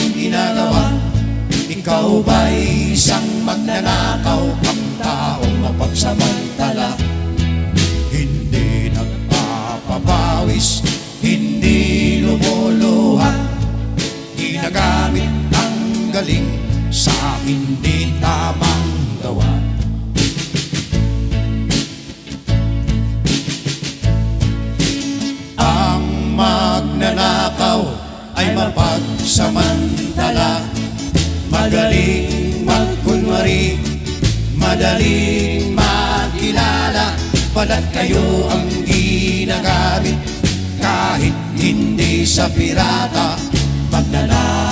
ginagawa. Ikaw ba'y isang magnanakaw, ang taong mapagsamantala? Hindi nagpapapawis, hindi lumuluha, ginagamit ang galing sa hindi tamang gawa. Ang magnanakaw ay mapagsamantala, magaling magkunwari, madaling makilala. Balat kayo ang ginagamit kahit hindi sa pirata. Magnanakaw